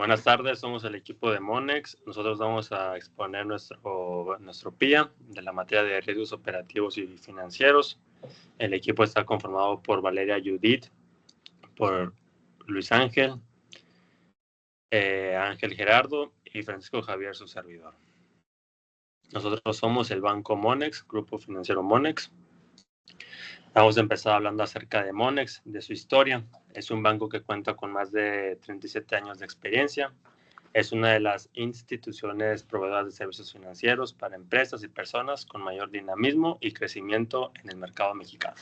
Buenas tardes, somos el equipo de Monex. Nosotros vamos a exponer nuestro PIA de la materia de riesgos operativos y financieros. El equipo está conformado por Valeria Judith, por Luis Ángel, Ángel Gerardo y Francisco Javier, su servidor. Nosotros somos el Banco Monex, Grupo Financiero Monex. Vamos a empezar hablando acerca de Monex, de su historia. Es un banco que cuenta con más de 37 años de experiencia. Es una de las instituciones proveedoras de servicios financieros para empresas y personas con mayor dinamismo y crecimiento en el mercado mexicano.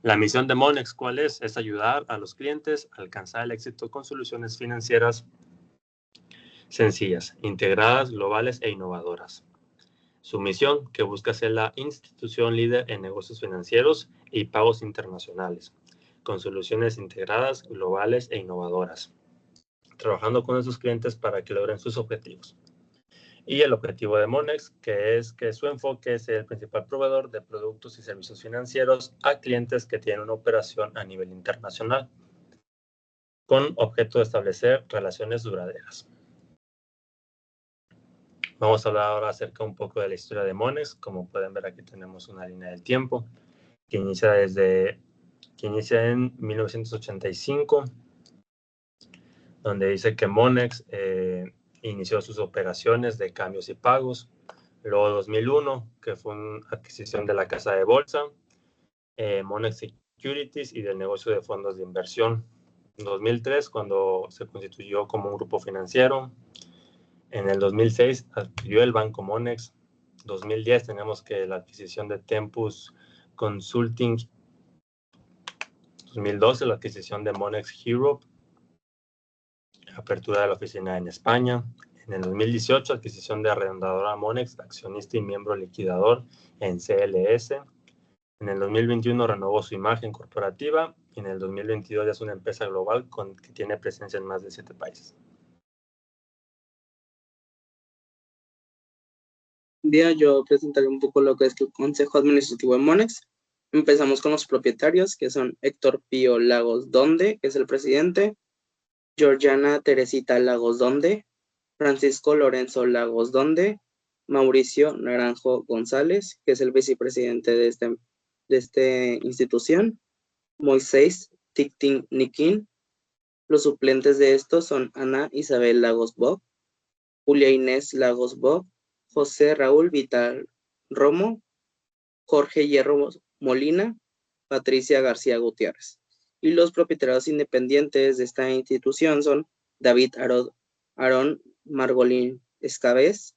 La misión de Monex, ¿cuál es? Es ayudar a los clientes a alcanzar el éxito con soluciones financieras sencillas, integradas, globales e innovadoras. Su misión, que busca ser la institución líder en negocios financieros y pagos internacionales, con soluciones integradas, globales e innovadoras, trabajando con esos clientes para que logren sus objetivos. Y el objetivo de Monex, que es que su enfoque es el principal proveedor de productos y servicios financieros a clientes que tienen una operación a nivel internacional, con objeto de establecer relaciones duraderas. Vamos a hablar ahora acerca un poco de la historia de Monex. Como pueden ver, aquí tenemos una línea del tiempo que inicia en 1985, donde dice que Monex inició sus operaciones de cambios y pagos. Luego 2001, que fue una adquisición de la casa de bolsa, Monex Securities, y del negocio de fondos de inversión. En 2003, cuando se constituyó como un grupo financiero. En el 2006 adquirió el Banco Monex. 2010 tenemos que la adquisición de Tempus Consulting. 2012 la adquisición de Monex Europe, apertura de la oficina en España. En el 2018 adquisición de arrendadora Monex, accionista y miembro liquidador en CLS. En el 2021 renovó su imagen corporativa y en el 2022 ya es una empresa global que tiene presencia en más de 7 países. Día yo presentaré un poco lo que es el Consejo Administrativo de Monex. Empezamos con los propietarios, que son Héctor Pío Lagos Donde, que es el presidente, Georgiana Teresita Lagos Donde, Francisco Lorenzo Lagos Donde, Mauricio Naranjo González, que es el vicepresidente de esta institución, Moisés Tictin Niquín. Los suplentes de estos son Ana Isabel Lagos Bock, Julia Inés Lagos Bock, José Raúl Vital Romo, Jorge Hierro Molina, Patricia García Gutiérrez. Y los propietarios independientes de esta institución son David Aarón Margolín Escabez,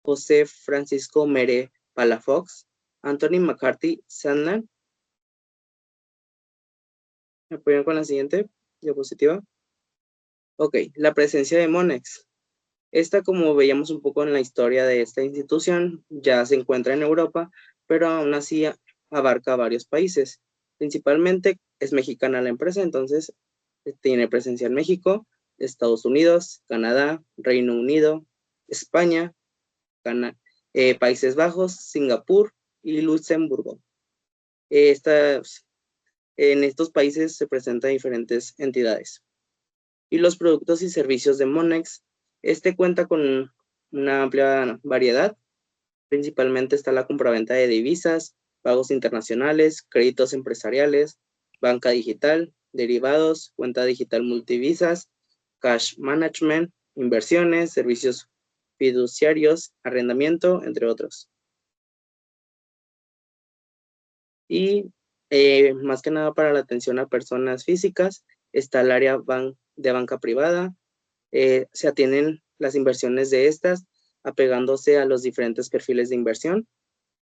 José Francisco Mere Palafox, Anthony McCarthy Sandland. ¿Me apoyan con la siguiente diapositiva? Ok, la presencia de Monex. Esta, como veíamos un poco en la historia de esta institución, ya se encuentra en Europa, pero aún así abarca varios países. Principalmente es mexicana la empresa, entonces tiene presencia en México, Estados Unidos, Canadá, Reino Unido, España, Países Bajos, Singapur y Luxemburgo. En estos países se presentan diferentes entidades. Y los productos y servicios de Monex, cuenta con una amplia variedad. Principalmente está la compraventa de divisas, pagos internacionales, créditos empresariales, banca digital, derivados, cuenta digital multivisas, cash management, inversiones, servicios fiduciarios, arrendamiento, entre otros. Y más que nada para la atención a personas físicas, está el área de banca privada. Se atienden las inversiones de estas apegándose a los diferentes perfiles de inversión,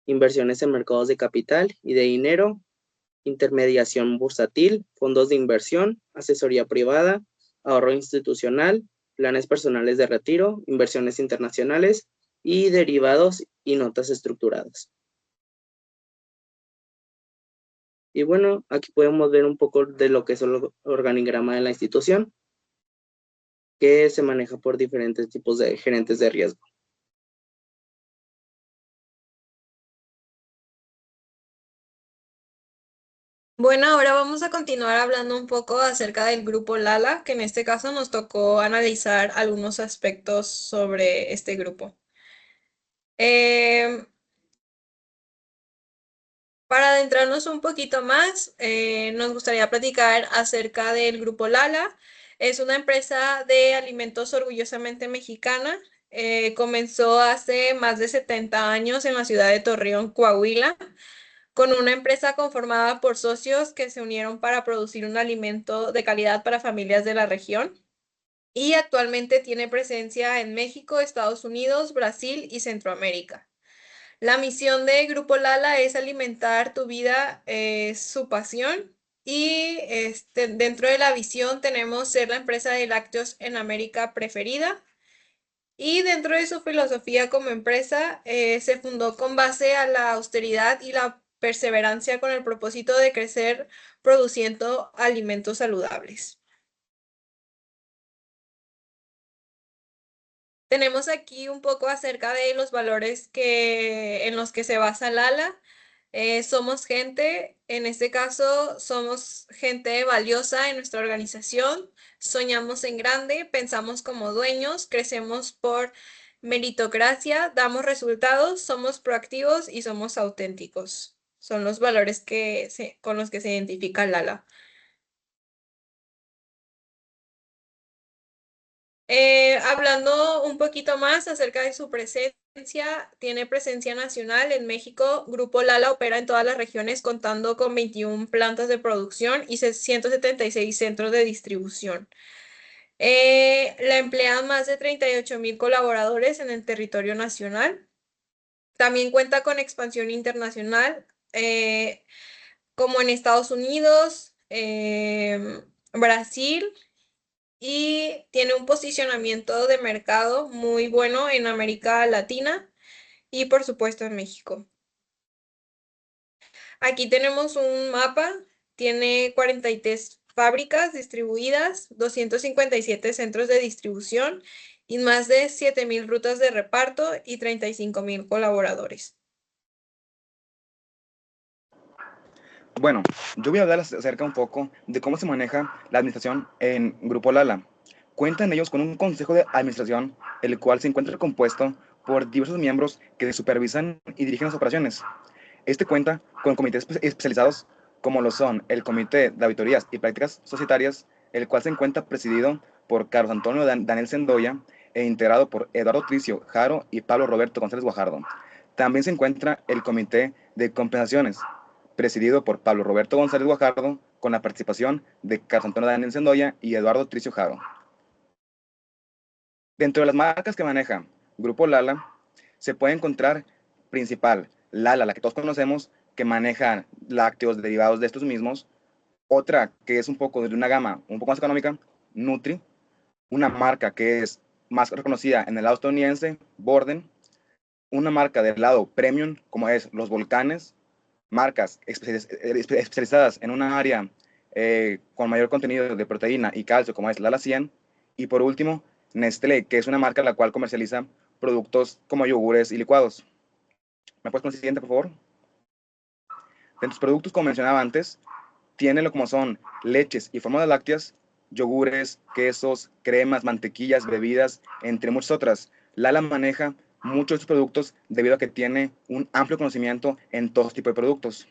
inversiones en mercados de capital y de dinero, intermediación bursátil, fondos de inversión, asesoría privada, ahorro institucional, planes personales de retiro, inversiones internacionales y derivados y notas estructuradas. Y bueno, aquí podemos ver un poco de lo que es el organigrama de la institución, que se maneja por diferentes tipos de gerentes de riesgo. Bueno, ahora vamos a continuar hablando un poco acerca del grupo Lala, que en este caso nos tocó analizar algunos aspectos sobre este grupo. Em, para adentrarnos un poquito más, nos gustaría platicar acerca del grupo Lala. Es una empresa de alimentos orgullosamente mexicana. Comenzó hace más de 70 años en la ciudad de Torreón, Coahuila, con una empresa conformada por socios que se unieron para producir un alimento de calidad para familias de la región. Y actualmente tiene presencia en México, Estados Unidos, Brasil y Centroamérica. La misión de Grupo Lala es alimentar tu vida, su pasión. Y dentro de la visión tenemos ser la empresa de lácteos en América preferida. Y dentro de su filosofía como empresa, se fundó con base a la austeridad y la perseverancia con el propósito de crecer produciendo alimentos saludables. Tenemos aquí un poco acerca de los valores en los que se basa Lala. Somos gente, en este caso, somos gente valiosa en nuestra organización, soñamos en grande, pensamos como dueños, crecemos por meritocracia, damos resultados, somos proactivos y somos auténticos. Son los valores con los que se identifica Lala. Hablando un poquito más acerca de su presencia, tiene presencia nacional en México. Grupo Lala opera en todas las regiones contando con 21 plantas de producción y 176 centros de distribución. La emplean más de 38,000 colaboradores en el territorio nacional. También cuenta con expansión internacional, como en Estados Unidos, Brasil, y tiene un posicionamiento de mercado muy bueno en América Latina y por supuesto en México. Aquí tenemos un mapa, tiene 43 fábricas distribuidas, 257 centros de distribución y más de 7,000 rutas de reparto y 35,000 colaboradores. Bueno, yo voy a hablar acerca un poco de cómo se maneja la administración en Grupo Lala. Cuentan ellos con un consejo de administración, el cual se encuentra compuesto por diversos miembros que supervisan y dirigen las operaciones. Este cuenta con comités especializados como lo son el Comité de Auditorías y Prácticas Societarias, el cual se encuentra presidido por Carlos Antonio Daniel Sendoya e integrado por Eduardo Tricio Jaro y Pablo Roberto González Guajardo. También se encuentra el Comité de Compensaciones, presidido por Pablo Roberto González Guajardo, con la participación de Carlos Antonio Daniel Sendoya y Eduardo Tricio Jaro. Dentro de las marcas que maneja Grupo Lala, se puede encontrar principal Lala, la que todos conocemos, que maneja lácteos derivados de estos mismos. Otra que es un poco de una gama un poco más económica, Nutri. Una marca que es más reconocida en el lado estadounidense, Borden. Una marca del lado premium, como es Los Volcanes. Marcas especializadas en una área con mayor contenido de proteína y calcio, como es Lala 100. Y por último, Nestlé, que es una marca la cual comercializa productos como yogures y licuados. ¿Me puedes poner el siguiente, por favor? De tus productos, como mencionaba antes, tienen lo como son leches y fórmulas lácteas, yogures, quesos, cremas, mantequillas, bebidas, entre muchas otras. Lala maneja muchos de estos productos debido a que tiene un amplio conocimiento en todo tipo de productos.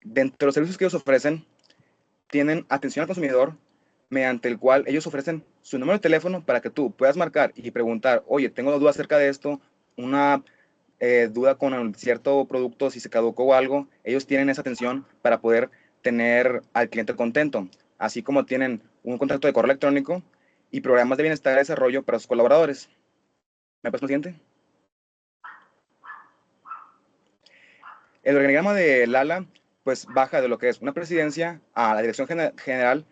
Dentro de los servicios que ellos ofrecen, tienen atención al consumidor, mediante el cual ellos ofrecen su número de teléfono para que tú puedas marcar y preguntar, oye, tengo dudas acerca de esto, una duda con un cierto producto, si se caducó o algo. Ellos tienen esa atención para poder tener al cliente contento, así como tienen un contacto de correo electrónico y programas de bienestar y desarrollo para sus colaboradores. ¿Me pasas lo siguiente? El organigrama de Lala pues baja de lo que es una presidencia a la dirección general,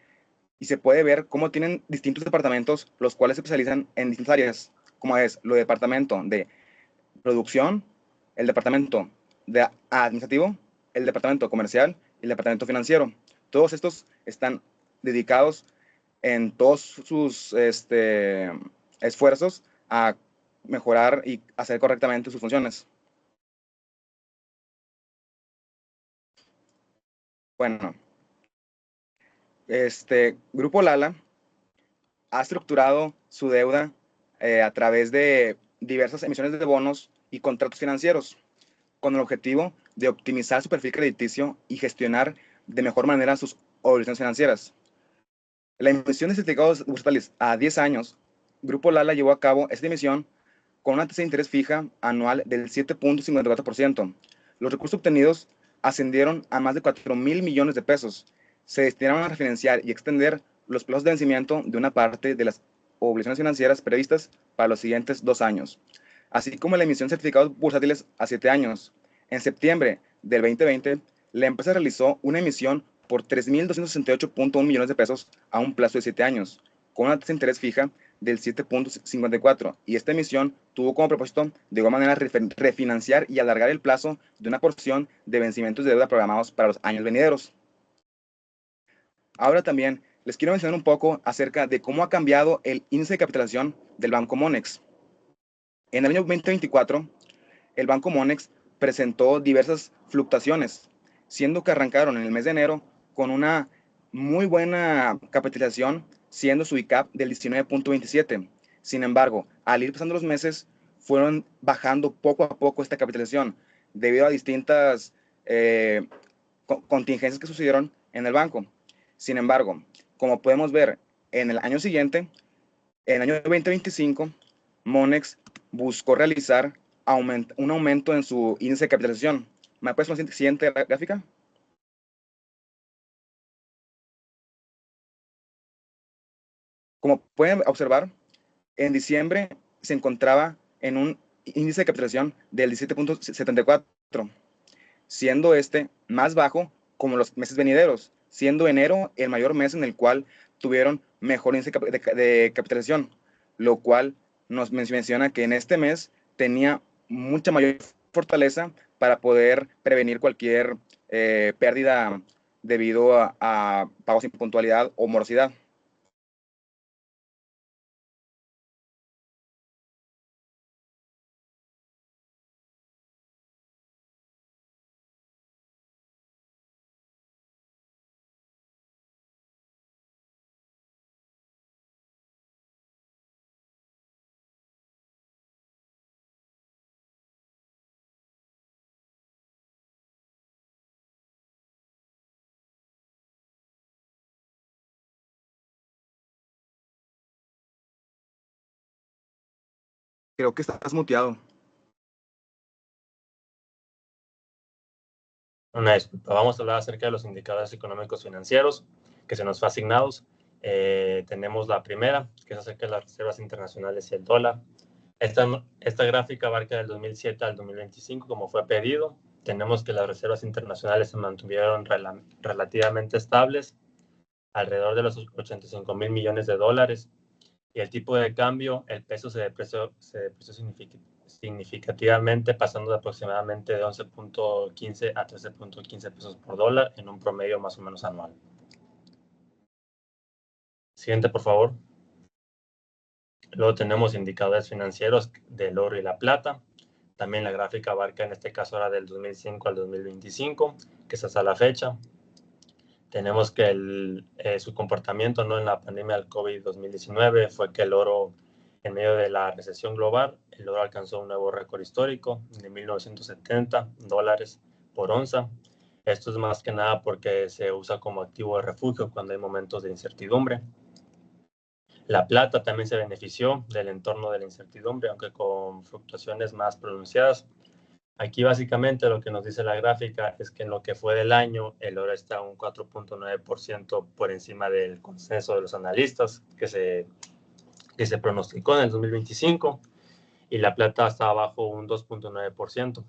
y se puede ver cómo tienen distintos departamentos, los cuales se especializan en distintas áreas, como es lo de departamento de producción, el departamento de administrativo, el departamento comercial y el departamento financiero. Todos estos están dedicados en todos sus esfuerzos a mejorar y hacer correctamente sus funciones. Bueno, Grupo Lala ha estructurado su deuda a través de diversas emisiones de bonos y contratos financieros, con el objetivo de optimizar su perfil crediticio y gestionar de mejor manera sus obligaciones financieras. La emisión de certificados bursátiles a 10 años, Grupo Lala llevó a cabo esta emisión con una tasa de interés fija anual del 7.54%. Los recursos obtenidos ascendieron a más de 4,000 millones de pesos. Se destinaron a refinanciar y extender los plazos de vencimiento de una parte de las obligaciones financieras previstas para los siguientes 2 años, así como la emisión de certificados bursátiles a 7 años. En septiembre del 2020, la empresa realizó una emisión por 3,268,1 millones de pesos a un plazo de 7 años, con una tasa de interés fija del 7.54, y esta emisión tuvo como propósito de igual manera refinanciar y alargar el plazo de una porción de vencimientos de deuda programados para los años venideros. Ahora también les quiero mencionar un poco acerca de cómo ha cambiado el índice de capitalización del Banco Monex. En el año 2024, el Banco Monex presentó diversas fluctuaciones, siendo que arrancaron en el mes de enero con una muy buena capitalización, siendo su ICAP del 19.27. Sin embargo, al ir pasando los meses, fueron bajando poco a poco esta capitalización, debido a distintas contingencias que sucedieron en el banco. Sin embargo, como podemos ver en el año siguiente, en el año 2025, Monex buscó realizar un aumento en su índice de capitalización. ¿Me puedes poner la siguiente gráfica? Como pueden observar, en diciembre se encontraba en un índice de capitalización del 17.74, siendo este más bajo como los meses venideros, siendo enero el mayor mes en el cual tuvieron mejor índice de capitalización, lo cual nos menciona que en este mes tenía mucha mayor fortaleza para poder prevenir cualquier pérdida debido a pagos sin puntualidad o morosidad. Creo que estás muteado. Una disculpa. Vamos a hablar acerca de los indicadores económicos financieros que se nos fue asignados. Tenemos la primera, que es acerca de las reservas internacionales y el dólar. Esta gráfica abarca del 2007 al 2025, como fue pedido. Tenemos que las reservas internacionales se mantuvieron relativamente estables, alrededor de los 85,000 millones de dólares. Y el tipo de cambio, el peso se depreció significativamente, pasando de aproximadamente de 11.15 a 13.15 pesos por dólar en un promedio más o menos anual. Siguiente, por favor. Luego tenemos indicadores financieros del oro y la plata. También la gráfica abarca en este caso ahora del 2005 al 2025, que es hasta la fecha. Tenemos que su comportamiento, ¿no?, en la pandemia del COVID-2019 fue que el oro, en medio de la recesión global, el oro alcanzó un nuevo récord histórico de 1,970 dólares por onza. Esto es más que nada porque se usa como activo de refugio cuando hay momentos de incertidumbre. La plata también se benefició del entorno de la incertidumbre, aunque con fluctuaciones más pronunciadas. Aquí básicamente lo que nos dice la gráfica es que en lo que fue del año, el oro está un 4.9% por encima del consenso de los analistas que se pronosticó en el 2025, y la plata está abajo un 2.9%.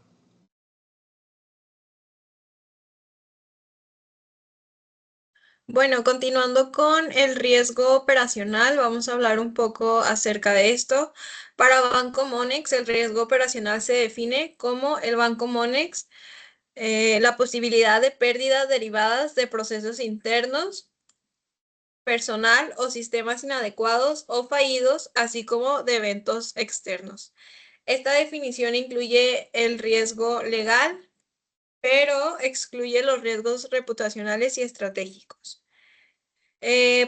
Bueno, continuando con el riesgo operacional, vamos a hablar un poco acerca de esto. Para Banco Monex, el riesgo operacional se define como el Banco Monex, la posibilidad de pérdidas derivadas de procesos internos, personal o sistemas inadecuados o fallidos, así como de eventos externos. Esta definición incluye el riesgo legal, pero excluye los riesgos reputacionales y estratégicos.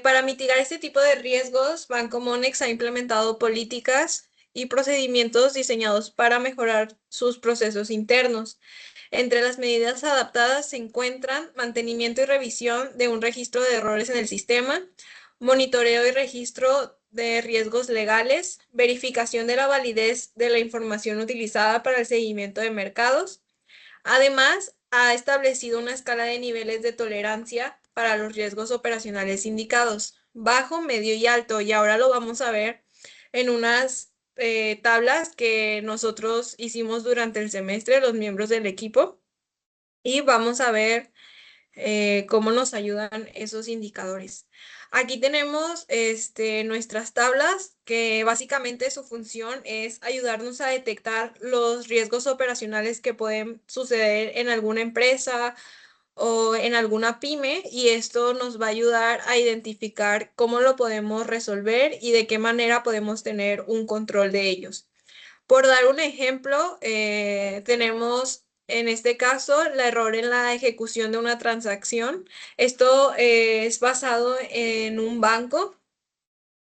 Para mitigar este tipo de riesgos, Banco Monex ha implementado políticas y procedimientos diseñados para mejorar sus procesos internos. Entre las medidas adaptadas se encuentran mantenimiento y revisión de un registro de errores en el sistema, monitoreo y registro de riesgos legales, verificación de la validez de la información utilizada para el seguimiento de mercados. Además, ha establecido una escala de niveles de tolerancia para los riesgos operacionales indicados, bajo, medio y alto, y ahora lo vamos a ver en unas tablas que nosotros hicimos durante el semestre, los miembros del equipo, y vamos a ver cómo nos ayudan esos indicadores. Aquí tenemos nuestras tablas, que básicamente su función es ayudarnos a detectar los riesgos operacionales que pueden suceder en alguna empresa o en alguna pyme, y esto nos va a ayudar a identificar cómo lo podemos resolver y de qué manera podemos tener un control de ellos. Por dar un ejemplo, tenemos en este caso el error en la ejecución de una transacción. Esto es basado en un banco.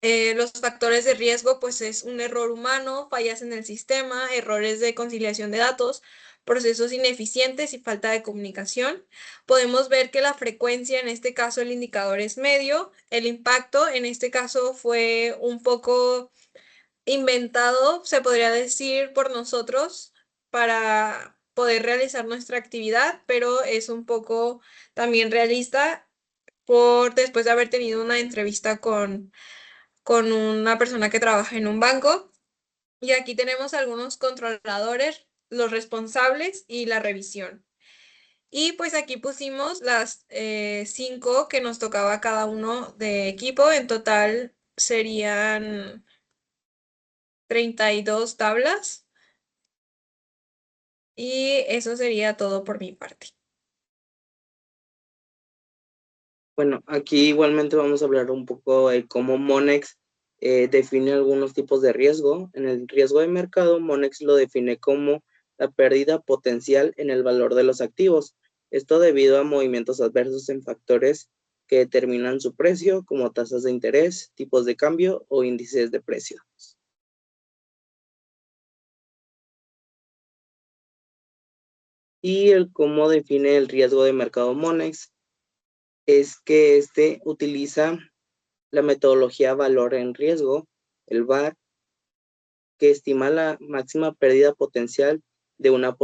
Los factores de riesgo, pues es un error humano, fallas en el sistema, errores de conciliación de datos, procesos ineficientes y falta de comunicación. Podemos ver que la frecuencia, en este caso el indicador es medio. El impacto, en este caso, fue un poco inventado, se podría decir, por nosotros para poder realizar nuestra actividad, pero es un poco también realista después de haber tenido una entrevista con una persona que trabaja en un banco. Y aquí tenemos algunos controladores, los responsables y la revisión. Y pues aquí pusimos las 5 que nos tocaba cada uno de equipo. En total serían 32 tablas. Y eso sería todo por mi parte. Bueno, aquí igualmente vamos a hablar un poco de cómo Monex define algunos tipos de riesgo. En el riesgo de mercado, Monex lo define como la pérdida potencial en el valor de los activos. Esto debido a movimientos adversos en factores que determinan su precio, como tasas de interés, tipos de cambio o índices de precios. Y el cómo define el riesgo de mercado Monex es que utiliza la metodología valor en riesgo, el VAR, que estima la máxima pérdida potencial de una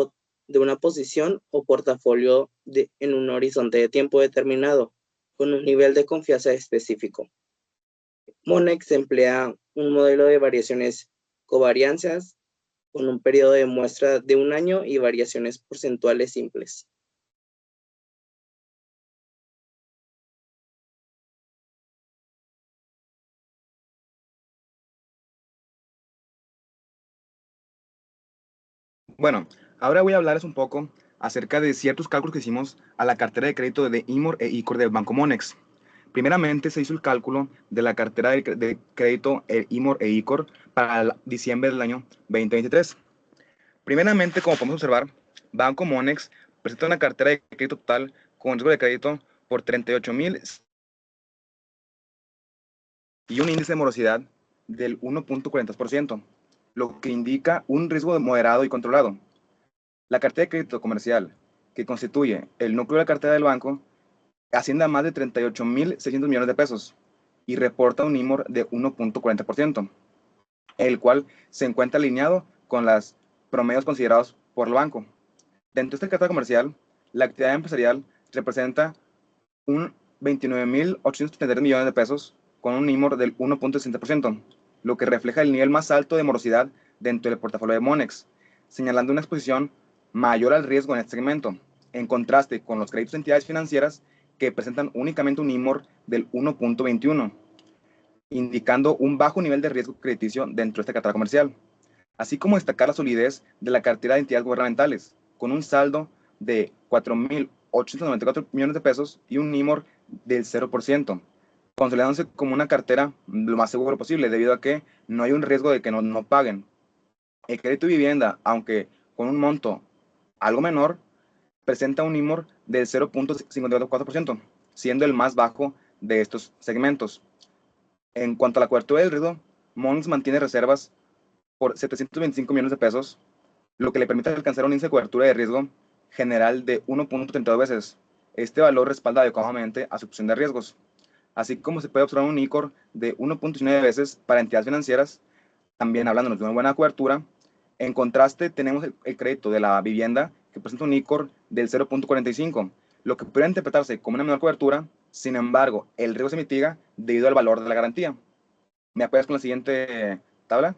posición o portafolio en un horizonte de tiempo determinado, con un nivel de confianza específico. Monex emplea un modelo de variaciones covarianzas con un periodo de muestra de 1 año y variaciones porcentuales simples. Bueno, ahora voy a hablarles un poco acerca de ciertos cálculos que hicimos a la cartera de crédito de IMOR e ICOR del Banco Monex. Primeramente se hizo el cálculo de la cartera de crédito IMOR e ICOR para diciembre del año 2023. Primeramente, como podemos observar, Banco Monex presenta una cartera de crédito total con riesgo de crédito por 38,000 y un índice de morosidad del 1.40%, lo que indica un riesgo moderado y controlado. La cartera de crédito comercial, que constituye el núcleo de la cartera del banco, asciende a más de 38,600 millones de pesos y reporta un IMOR de 1.40%, el cual se encuentra alineado con los promedios considerados por el banco. Dentro de esta cartera comercial, la actividad empresarial representa un 29,833 millones de pesos con un IMOR del 1.60%, lo que refleja el nivel más alto de morosidad dentro del portafolio de Monex, señalando una exposición mayor al riesgo en este segmento, en contraste con los créditos de entidades financieras que presentan únicamente un IMOR del 1.21, indicando un bajo nivel de riesgo crediticio dentro de esta cartera comercial, así como destacar la solidez de la cartera de entidades gubernamentales, con un saldo de 4,894 millones de pesos y un IMOR del 0%, consolidándose como una cartera lo más seguro posible, debido a que no hay un riesgo de que no paguen. El crédito de vivienda, aunque con un monto algo menor, presenta un IMOR del 0.54%, siendo el más bajo de estos segmentos. En cuanto a la cobertura del riesgo, Monex mantiene reservas por 725 millones de pesos, lo que le permite alcanzar un índice de cobertura de riesgo general de 1.32 veces. Este valor respalda adecuadamente a su opción de riesgos, así como se puede observar un ICOR de 1.19 veces para entidades financieras, también hablándonos de una buena cobertura. En contraste, tenemos el crédito de la vivienda, que presenta un ICOR del 0.45, lo que puede interpretarse como una menor cobertura. Sin embargo, el riesgo se mitiga debido al valor de la garantía. ¿Me apoyas con la siguiente tabla?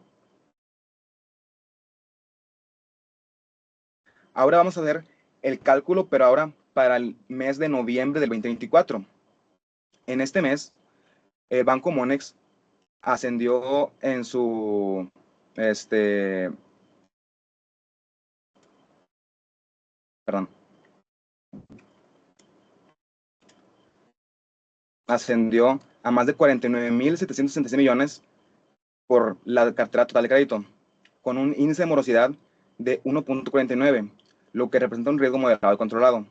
Ahora vamos a ver el cálculo, pero ahora para el mes de noviembre del 2024. En este mes, Banco Monex ascendió en su ascendió a más de 49.766 millones por la cartera total de crédito, con un índice de morosidad de 1.49, lo que representa un riesgo moderado y controlado.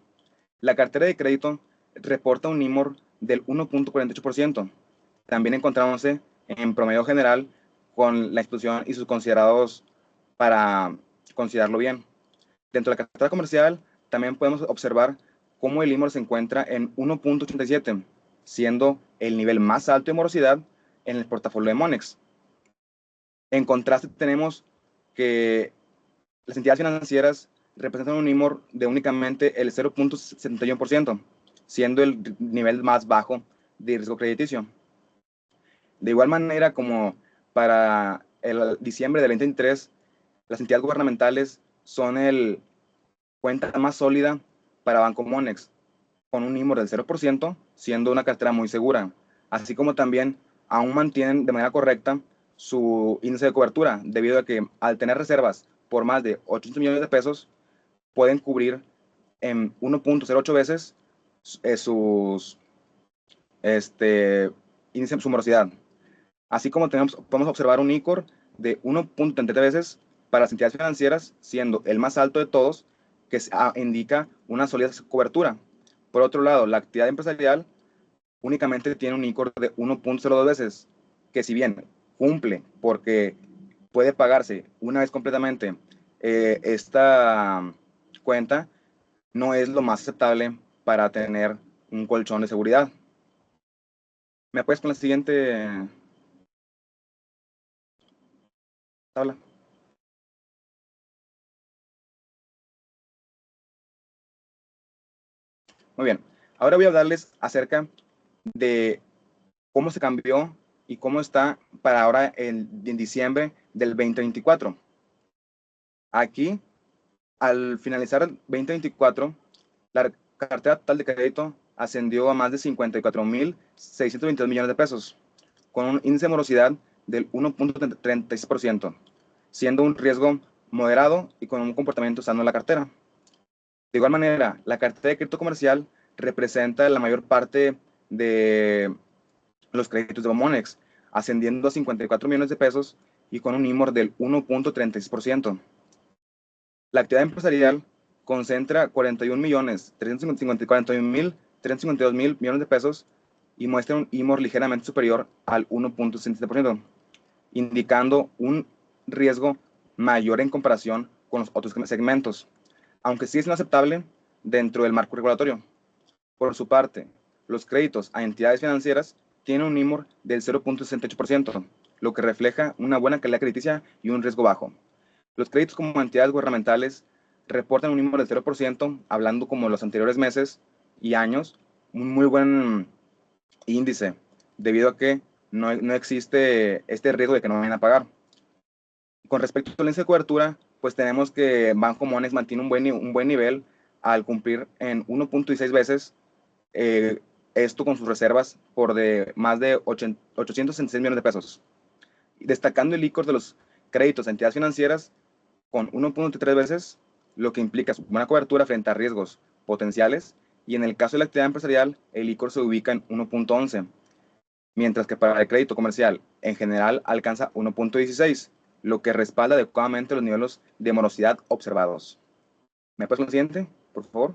La cartera de crédito reporta un IMOR del 1.48%. También encontrándose en promedio general con la institución y sus considerados para considerarlo bien. Dentro de la cartera comercial también podemos observar cómo el IMOR se encuentra en 1.87, siendo el nivel más alto de morosidad en el portafolio de Monex. En contraste, tenemos que las entidades financieras representan un IMOR de únicamente el 0.71%, siendo el nivel más bajo de riesgo crediticio. De igual manera, como para el diciembre del 2023, las entidades gubernamentales son el cuenta más sólida para Banco Monex, con un IMOR del 0%, siendo una cartera muy segura, así como también aún mantienen de manera correcta su índice de cobertura, debido a que al tener reservas por más de 800 millones de pesos, pueden cubrir en 1.08 veces sus índice, su morosidad. Así como podemos observar un ICOR de 1.33 veces para las entidades financieras, siendo el más alto de todos, que indica una sólida cobertura. Por otro lado, la actividad empresarial únicamente tiene un ICOR de 1.02 veces, que si bien cumple porque puede pagarse una vez completamente esta cuenta, no es lo más aceptable para tener un colchón de seguridad. ¿Me apoyas con la siguiente tabla? Muy bien, ahora voy a hablarles acerca de cómo se cambió y cómo está para ahora en diciembre del 2024. Aquí, al finalizar el 2024, la cartera total de crédito ascendió a más de 54.622 millones de pesos, con un índice de morosidad del 1.36%, siendo un riesgo moderado y con un comportamiento sano en la cartera. De igual manera, la cartera de crédito comercial representa la mayor parte de los créditos de Monex, ascendiendo a 54 millones de pesos y con un IMOR del 1.36%. La actividad empresarial concentra 41.352.000 millones de pesos y muestra un IMOR ligeramente superior al 1.67%, indicando un riesgo mayor en comparación con los otros segmentos, aunque sí es inaceptable dentro del marco regulatorio. Por su parte, los créditos a entidades financieras tienen un IMOR del 0.68%, lo que refleja una buena calidad crediticia y un riesgo bajo. Los créditos como entidades gubernamentales reportan un IMOR del 0%, hablando como los anteriores meses y años, un muy buen índice, debido a que no existe este riesgo de que no vayan a pagar. Con respecto al índice de cobertura, pues tenemos que Banco Monex mantiene un buen nivel al cumplir en 1.16 veces, esto con sus reservas por más de 866 millones de pesos. Destacando el ICOR de los créditos a entidades financieras con 1.3 veces, lo que implica su buena cobertura frente a riesgos potenciales, y en el caso de la actividad empresarial, el ICOR se ubica en 1.11, mientras que para el crédito comercial en general alcanza 1.16, lo que respalda adecuadamente los niveles de morosidad observados. ¿Me puedes con el siguiente, por favor?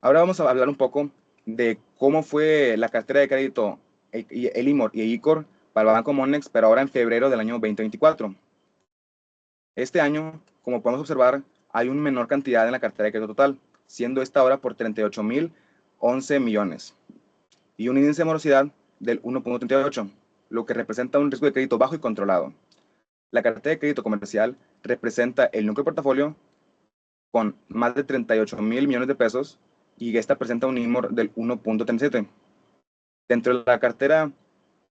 Ahora vamos a hablar un poco de cómo fue la cartera de crédito, el IMOR y el ICOR para el Banco Monex, pero ahora en febrero del año 2024. Este año, como podemos observar, hay una menor cantidad en la cartera de crédito total, siendo esta ahora por 38.011 millones y un índice de morosidad del 1.38, lo que representa un riesgo de crédito bajo y controlado. La cartera de crédito comercial representa el núcleo de portafolio con más de 38.000 millones de pesos y esta presenta un IMOR del 1.37. Dentro de la cartera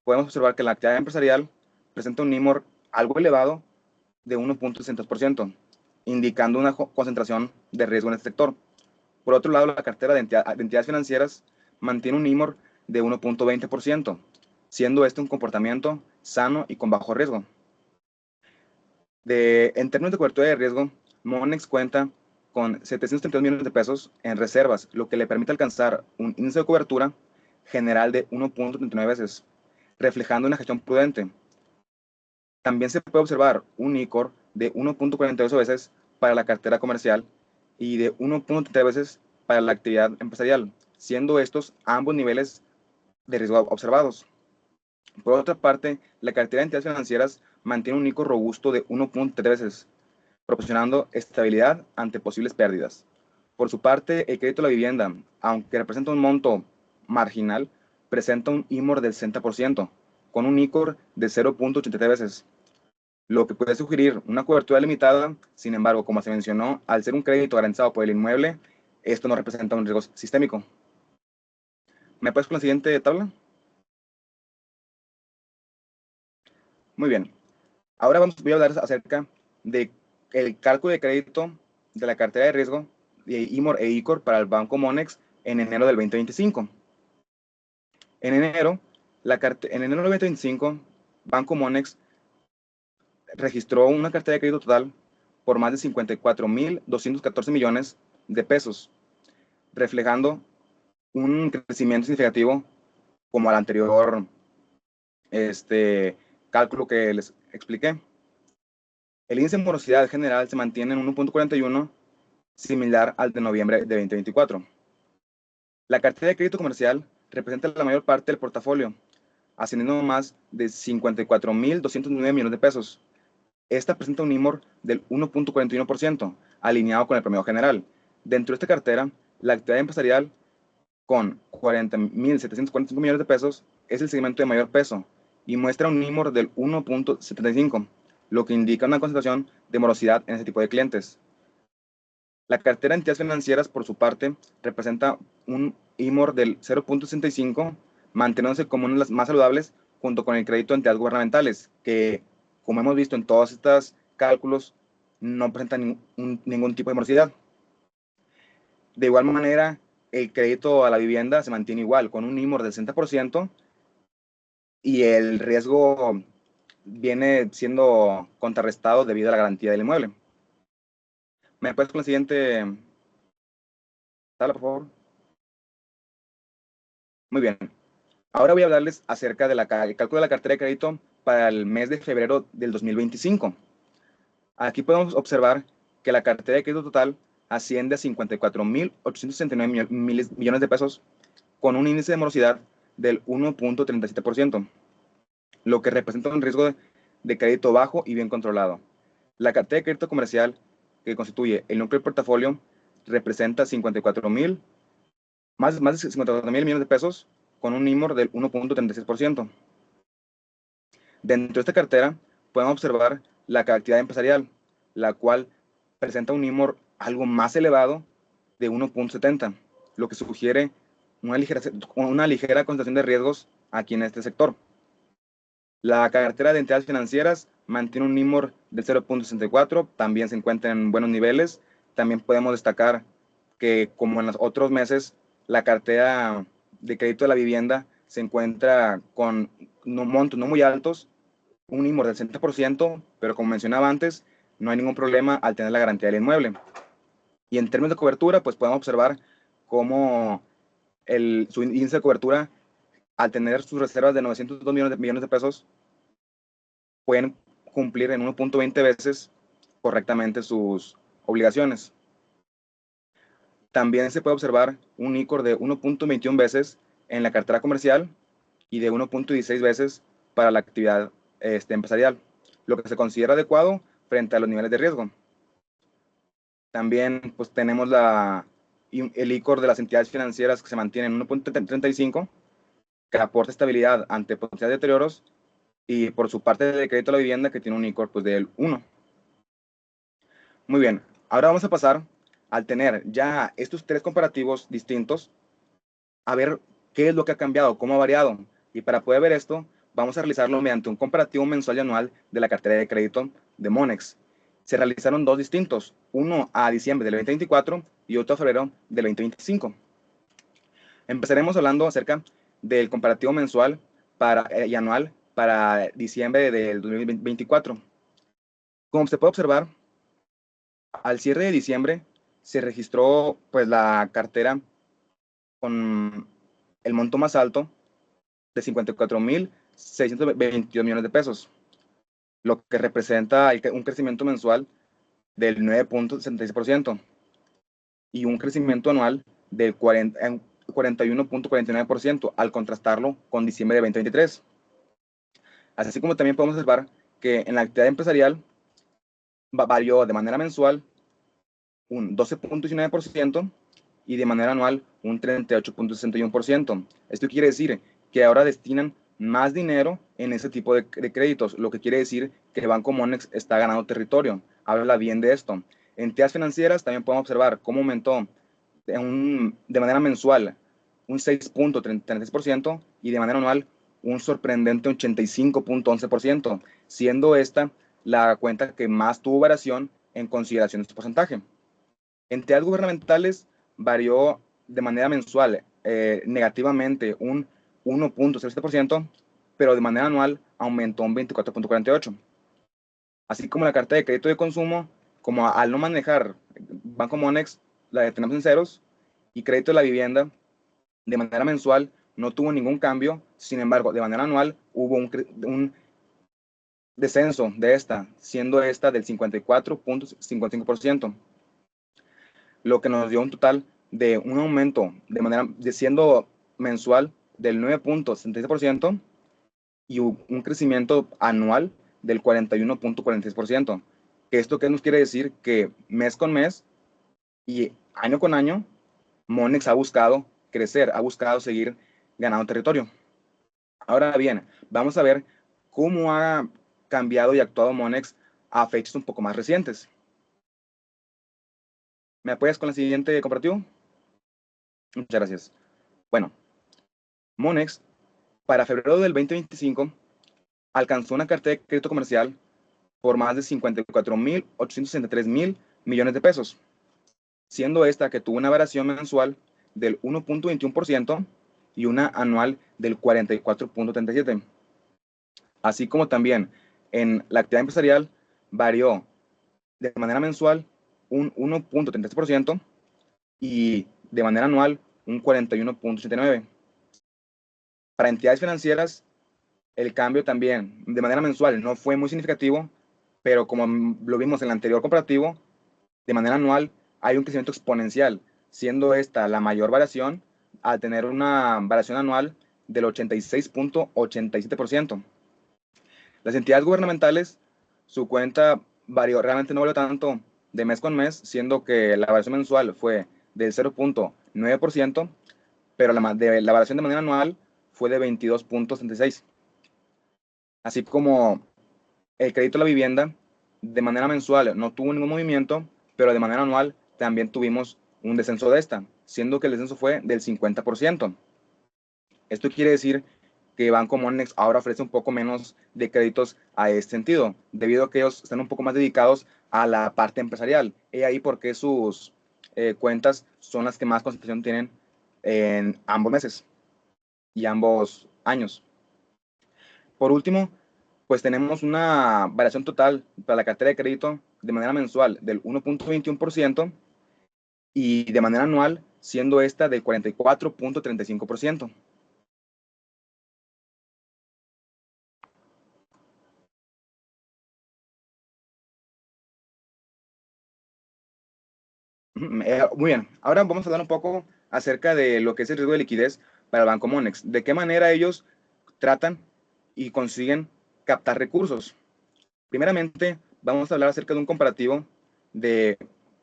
podemos observar que la actividad empresarial presenta un IMOR algo elevado de 1.60%, indicando una concentración de riesgo en este sector. Por otro lado, la cartera de entidades financieras mantiene un IMOR de 1.20%, siendo este un comportamiento sano y con bajo riesgo. En términos de cobertura de riesgo, Monex cuenta con 732 millones de pesos en reservas, lo que le permite alcanzar un índice de cobertura general de 1.39 veces, reflejando una gestión prudente. También se puede observar un ICOR de 1.48 veces para la cartera comercial y de 1.30 veces para la actividad empresarial, siendo estos ambos niveles de riesgo observados. Por otra parte, la cartera de entidades financieras mantiene un ICOR robusto de 1.3 veces, proporcionando estabilidad ante posibles pérdidas. Por su parte, el crédito a la vivienda, aunque representa un monto marginal, presenta un IMOR del 60%, con un ICOR de 0.83 veces, lo que puede sugerir una cobertura limitada. Sin embargo, como se mencionó, al ser un crédito garantizado por el inmueble, esto no representa un riesgo sistémico. ¿Me puedes con la siguiente tabla? Muy bien. Ahora voy a hablar acerca del cálculo de crédito de la cartera de riesgo de IMOR e ICOR para el Banco Monex en enero del 2025. En enero del 2025, Banco Monex registró una cartera de crédito total por más de 54.214 millones de pesos, reflejando un crecimiento significativo como al anterior cálculo que les expliqué. El índice de morosidad general se mantiene en 1.41, similar al de noviembre de 2024. La cartera de crédito comercial representa la mayor parte del portafolio, ascendiendo más de 54.209 millones de pesos. Esta presenta un IMOR del 1.41%, alineado con el promedio general. Dentro de esta cartera, la actividad empresarial, con 40.745 millones de pesos, es el segmento de mayor peso y muestra un IMOR del 1.75, lo que indica una concentración de morosidad en ese tipo de clientes. La cartera de entidades financieras, por su parte, representa un IMOR del 0.65, manteniéndose como una de las más saludables junto con el crédito de entidades gubernamentales, que, como hemos visto en todos estos cálculos, no presentan ningún tipo de morosidad. De igual manera, el crédito a la vivienda se mantiene igual, con un IMOR del 60%, y el riesgo viene siendo contrarrestado debido a la garantía del inmueble. ¿Me puedes con la siguiente tabla, por favor? Muy bien. Ahora voy a hablarles acerca del cálculo de la cartera de crédito para el mes de febrero del 2025. Aquí podemos observar que la cartera de crédito total asciende a 54.869 millones de pesos, con un índice de morosidad del 1.37%, lo que representa un riesgo de crédito bajo y bien controlado. La cartera de crédito comercial, que constituye el núcleo del portafolio, representa más de 54.000 millones de pesos, con un IMOR del 1.36%. Dentro de esta cartera podemos observar la actividad empresarial, la cual presenta un IMOR algo más elevado de 1.70, lo que sugiere una ligera concentración de riesgos aquí en este sector. La cartera de entidades financieras mantiene un IMOR del 0.64, también se encuentra en buenos niveles. También podemos destacar que, como en los otros meses, la cartera de crédito de la vivienda se encuentra con montos no muy altos, un IMOR del 60%, pero como mencionaba antes, no hay ningún problema al tener la garantía del inmueble. Y en términos de cobertura, pues podemos observar cómo su índice de cobertura, al tener sus reservas de 902 millones de pesos, pueden cumplir en 1.20 veces correctamente sus obligaciones. También se puede observar un ICOR de 1.21 veces en la cartera comercial y de 1.16 veces para la actividad empresarial, lo que se considera adecuado frente a los niveles de riesgo. También pues, tenemos el ICOR de las entidades financieras que se mantiene en 1.35, que aporta estabilidad ante potenciales deterioros, y por su parte de crédito a la vivienda, que tiene un ICOR pues, del 1. Muy bien, ahora vamos a pasar al tener ya estos tres comparativos distintos, a ver qué es lo que ha cambiado, cómo ha variado. Y para poder ver esto, vamos a realizarlo mediante un comparativo mensual y anual de la cartera de crédito de Monex. Se realizaron dos distintos, uno a diciembre del 2024 y otro a febrero del 2025. Empezaremos hablando acerca del comparativo mensual y anual para diciembre del 2024. Como se puede observar, al cierre de diciembre se registró pues, la cartera con el monto más alto de 54.622 millones de pesos, lo que representa un crecimiento mensual del 9.66% y un crecimiento anual del 41.49% al contrastarlo con diciembre de 2023. Así como también podemos observar que en la actividad empresarial varió de manera mensual un 12.19% y de manera anual un 38.61%. Esto quiere decir que ahora destinan más dinero en ese tipo de créditos, lo que quiere decir que Banco Monex está ganando territorio. Habla bien de esto. En entidades financieras también podemos observar cómo aumentó de manera mensual un 6.33% y de manera anual un sorprendente 85.11%, siendo esta la cuenta que más tuvo variación en consideración de este porcentaje. Entidades gubernamentales varió de manera mensual negativamente un 1.07%, pero de manera anual aumentó un 24.48%. Así como la carta de crédito de consumo, como al no manejar Banco Monex, la tenemos en ceros, y crédito de la vivienda, de manera mensual no tuvo ningún cambio, sin embargo, de manera anual hubo un descenso de esta, siendo esta del 54.55%. Lo que nos dio un total de un aumento siendo mensual del 9.66% y un crecimiento anual del 41.46%. ¿Esto qué nos quiere decir? Que mes con mes y año con año, Monex ha buscado crecer, ha buscado seguir ganando territorio. Ahora bien, vamos a ver cómo ha cambiado y actuado Monex a fechas un poco más recientes. ¿Me apoyas con la siguiente comparativo? Muchas gracias. Bueno, Monex para febrero del 2025 alcanzó una cartera de crédito comercial por más de 54.863 millones de pesos, siendo esta que tuvo una variación mensual del 1.21% y una anual del 44.37%. Así como también en la actividad empresarial varió de manera mensual un 1.33% y de manera anual un 41.89%. Para entidades financieras, el cambio también de manera mensual no fue muy significativo, pero como lo vimos en el anterior comparativo, de manera anual hay un crecimiento exponencial, siendo esta la mayor variación al tener una variación anual del 86.87%. Las entidades gubernamentales, su cuenta varió, realmente no varió tanto de mes con mes, siendo que la variación mensual fue del 0.9%, pero la variación de manera anual fue de 22.66%. Así como el crédito a la vivienda, de manera mensual no tuvo ningún movimiento, pero de manera anual también tuvimos un descenso de esta, siendo que el descenso fue del 50%. Esto quiere decir que Banco Monex ahora ofrece un poco menos de créditos a este sentido, debido a que ellos están un poco más dedicados a la parte empresarial. Y ahí porque sus cuentas son las que más concentración tienen en ambos meses y ambos años. Por último, pues tenemos una variación total para la cartera de crédito de manera mensual del 1.21% y de manera anual siendo esta del 44.35%. Muy bien, ahora vamos a hablar un poco acerca de lo que es el riesgo de liquidez para el Banco Monex. ¿De qué manera ellos tratan y consiguen captar recursos? Primeramente, vamos a hablar acerca de un comparativo de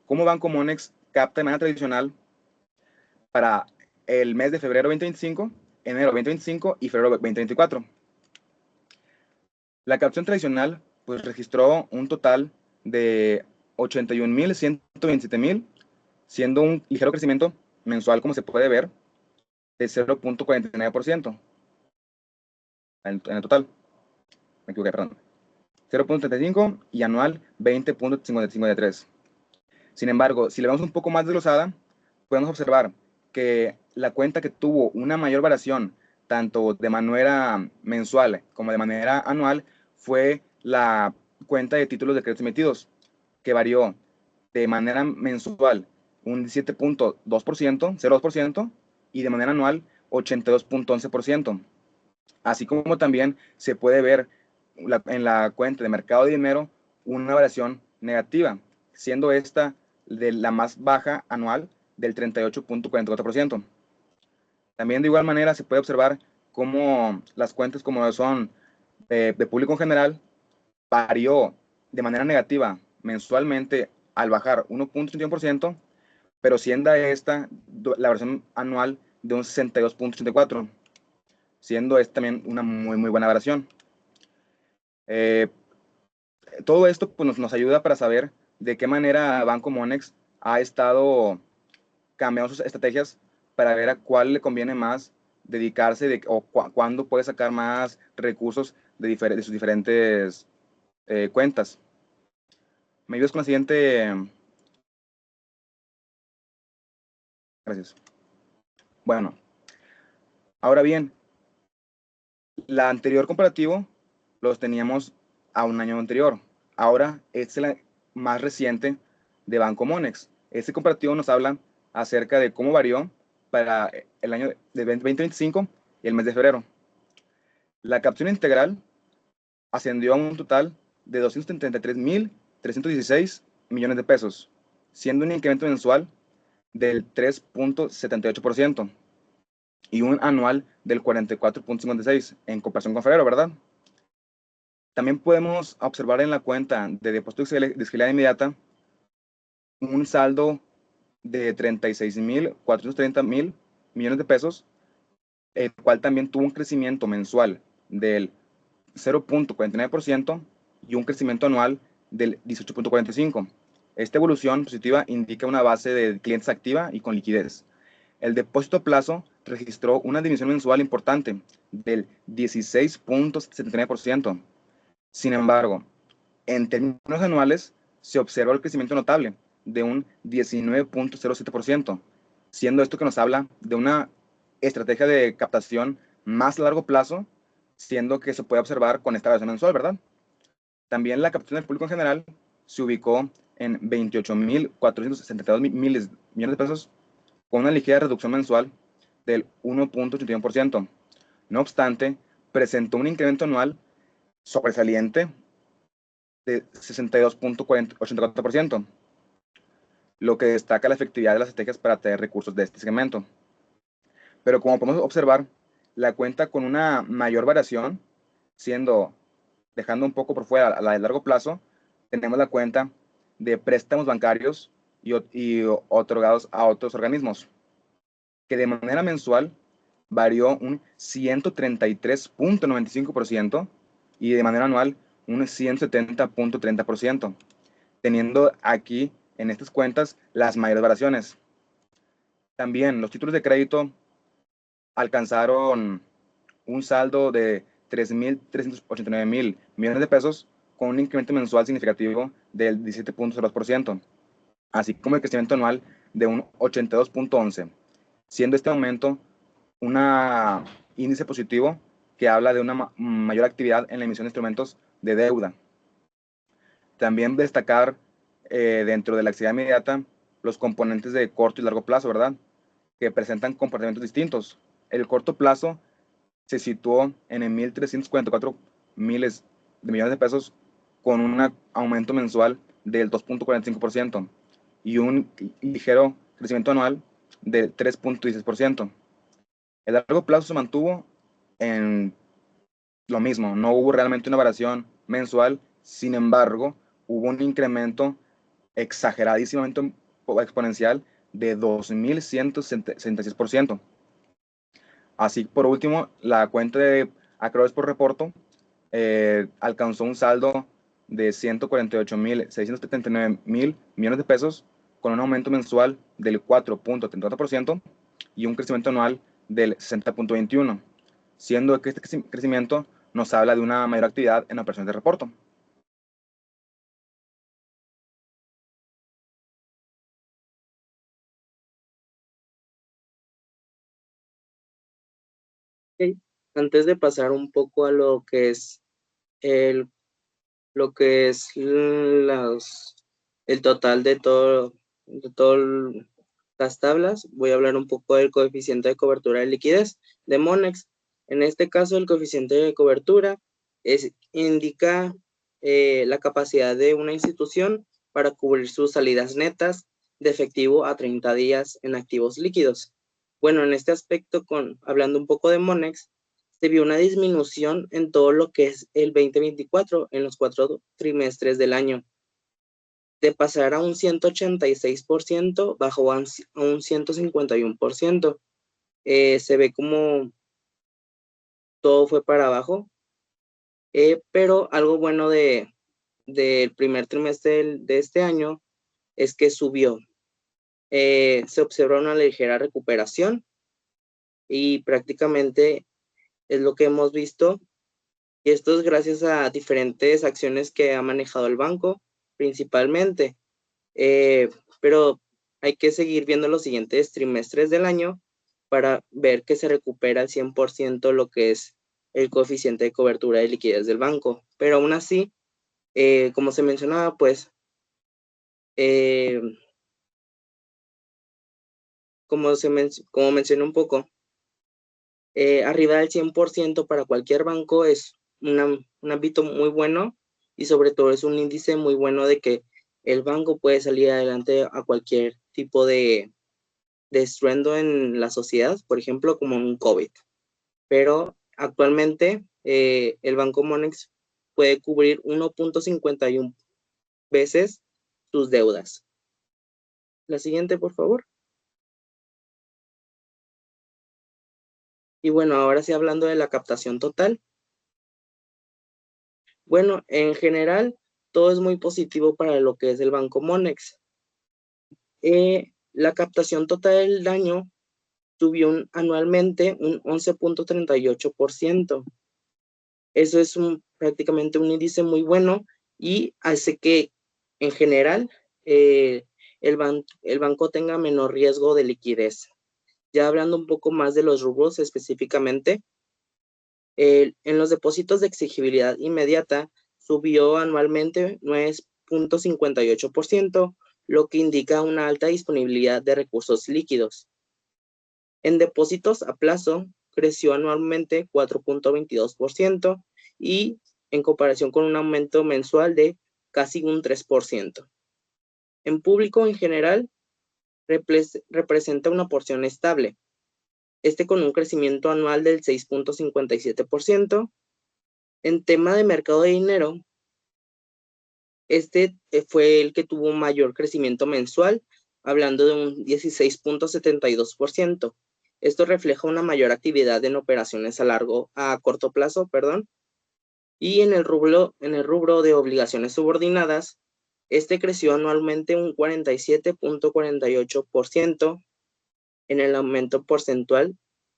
cómo Banco Monex capta de manera tradicional para el mes de febrero 2025, enero 2025 y febrero 2024. La captación tradicional pues registró un total de 81.127.000, siendo un ligero crecimiento mensual, como se puede ver, de 0.49% en el total. Me equivoqué, perdón. 0.35 y anual 20.53. Sin embargo, si le vamos un poco más desglosada, podemos observar que la cuenta que tuvo una mayor variación, tanto de manera mensual como de manera anual, fue la cuenta de títulos de crédito emitidos, que varió de manera mensual un 17.2%, 0.2%, y de manera anual 82.11%. Así como también se puede ver en la cuenta de mercado de dinero una variación negativa, siendo esta de la más baja anual del 38.44%. También de igual manera se puede observar cómo las cuentas como son de público en general varió de manera negativa mensualmente al bajar 1.31%, pero siendo esta la variación anual de un 62.84%, siendo esta también una muy buena variación. Todo esto pues, nos ayuda para saber de qué manera Banco Monex ha estado cambiando sus estrategias para ver a cuál le conviene más dedicarse o cuándo puede sacar más recursos de sus diferentes cuentas. ¿Me ayudas con la siguiente? Gracias. Bueno, ahora bien, la anterior comparativo los teníamos a un año anterior. Ahora este es el más reciente de Banco Monex. Este comparativo nos habla acerca de cómo varió para el año de 2025 y el mes de febrero. La captación integral ascendió a un total de 233.316 millones de pesos, siendo un incremento mensual del 3.78% y un anual del 44.56% en comparación con febrero, ¿verdad? También podemos observar en la cuenta de depósito de fiscalidad inmediata un saldo de 36.430.000 millones de pesos, el cual también tuvo un crecimiento mensual del 0.49% y un crecimiento anual del 18.45%. Esta evolución positiva indica una base de clientes activa y con liquidez. El depósito a plazo registró una disminución mensual importante del 16.79%. Sin embargo, en términos anuales se observa el crecimiento notable de un 19.07%, siendo esto que nos habla de una estrategia de captación más a largo plazo, siendo que se puede observar con esta variación mensual, ¿verdad? También la captación del público en general se ubicó en 28.462 millones de pesos, con una ligera reducción mensual del 1.81%. No obstante, presentó un incremento anual sobresaliente de 62.84%, lo que destaca la efectividad de las estrategias para atraer recursos de este segmento. Pero como podemos observar, la cuenta con una mayor variación, dejando un poco por fuera la de largo plazo, tenemos la cuenta de préstamos bancarios y otorgados a otros organismos, que de manera mensual varió un 133.95% y de manera anual un 170.30%, teniendo aquí en estas cuentas las mayores variaciones. También los títulos de crédito alcanzaron un saldo de 3.389.000 millones de pesos, con un incremento mensual significativo del 17.02%, así como el crecimiento anual de un 82.11%, siendo este aumento un índice positivo que habla de una mayor actividad en la emisión de instrumentos de deuda. También destacar dentro de la actividad inmediata los componentes de corto y largo plazo, ¿verdad? Que presentan comportamientos distintos. El corto plazo se situó en 1.344 miles de millones de pesos, con un aumento mensual del 2.45%, y un ligero crecimiento anual de 3.16%. El largo plazo se mantuvo en lo mismo, no hubo realmente una variación mensual, sin embargo, hubo un incremento exageradísimamente exponencial de 2.166%. Así, por último, la cuenta de acreedores por reporto alcanzó un saldo de 148.679 mil millones de pesos, con un aumento mensual del 4.34% y un crecimiento anual del 60.21%, siendo que este crecimiento nos habla de una mayor actividad en operaciones de reporto. Ok. Antes de pasar un poco a lo que es el total de todas las tablas, voy a hablar un poco del coeficiente de cobertura de liquidez de Monex. En este caso, el coeficiente de cobertura indica la capacidad de una institución para cubrir sus salidas netas de efectivo a 30 días en activos líquidos. Bueno, en este aspecto, hablando un poco de Monex, se vio una disminución en todo lo que es el 2024 en los 4 trimestres del año. De pasar a un 186%, bajó a un 151%. Se ve como todo fue para abajo, pero algo bueno del primer trimestre de este año es que subió. Se observa una ligera recuperación y prácticamente es lo que hemos visto. Y esto es gracias a diferentes acciones que ha manejado el banco, principalmente. Pero hay que seguir viendo los siguientes trimestres del año para ver que se recupera al 100% lo que es el coeficiente de cobertura de liquidez del banco. Pero aún así, como se mencionaba, pues, como mencioné un poco, arriba del 100% para cualquier banco es un ámbito muy bueno y sobre todo es un índice muy bueno de que el banco puede salir adelante a cualquier tipo de estruendo en la sociedad, por ejemplo, como un COVID. Pero actualmente el Banco Monex puede cubrir 1.51 veces sus deudas. La siguiente, por favor. Y bueno, ahora sí hablando de la captación total. Bueno, en general, todo es muy positivo para lo que es el Banco Monex. La captación total del año subió anualmente un 11.38%. Eso es prácticamente un índice muy bueno y hace que, en general, el banco tenga menor riesgo de liquidez. Ya hablando un poco más de los rubros específicamente, en los depósitos de exigibilidad inmediata subió anualmente 9.58%, lo que indica una alta disponibilidad de recursos líquidos. En depósitos a plazo creció anualmente 4.22% y en comparación con un aumento mensual de casi un 3%. En público en general representa una porción estable, con un crecimiento anual del 6.57%. En tema de mercado de dinero, fue el que tuvo un mayor crecimiento mensual, hablando de un 16.72%. Esto refleja una mayor actividad en operaciones a corto plazo, y en el rubro de obligaciones subordinadas, creció anualmente un 47.48% en el aumento porcentual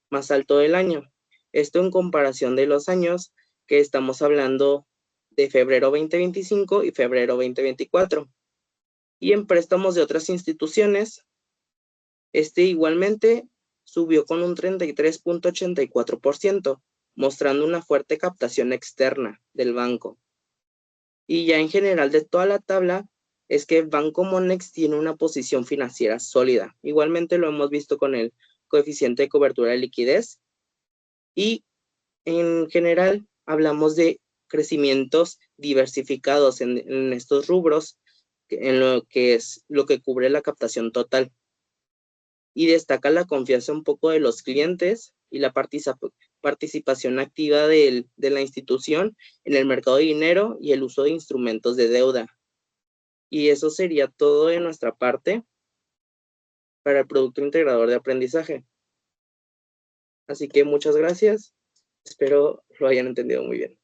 más alto del año. Esto en comparación de los años que estamos hablando de febrero 2025 y febrero 2024. Y en préstamos de otras instituciones, igualmente subió con un 33.84%, mostrando una fuerte captación externa del banco. Y ya en general de toda la tabla, es que Banco Monex tiene una posición financiera sólida. Igualmente lo hemos visto con el coeficiente de cobertura de liquidez. Y en general hablamos de crecimientos diversificados en estos rubros, en lo que es lo que cubre la captación total. Y destaca la confianza un poco de los clientes y la participación activa de la institución en el mercado de dinero y el uso de instrumentos de deuda. Y eso sería todo de nuestra parte para el producto integrador de aprendizaje. Así que muchas gracias. Espero lo hayan entendido muy bien.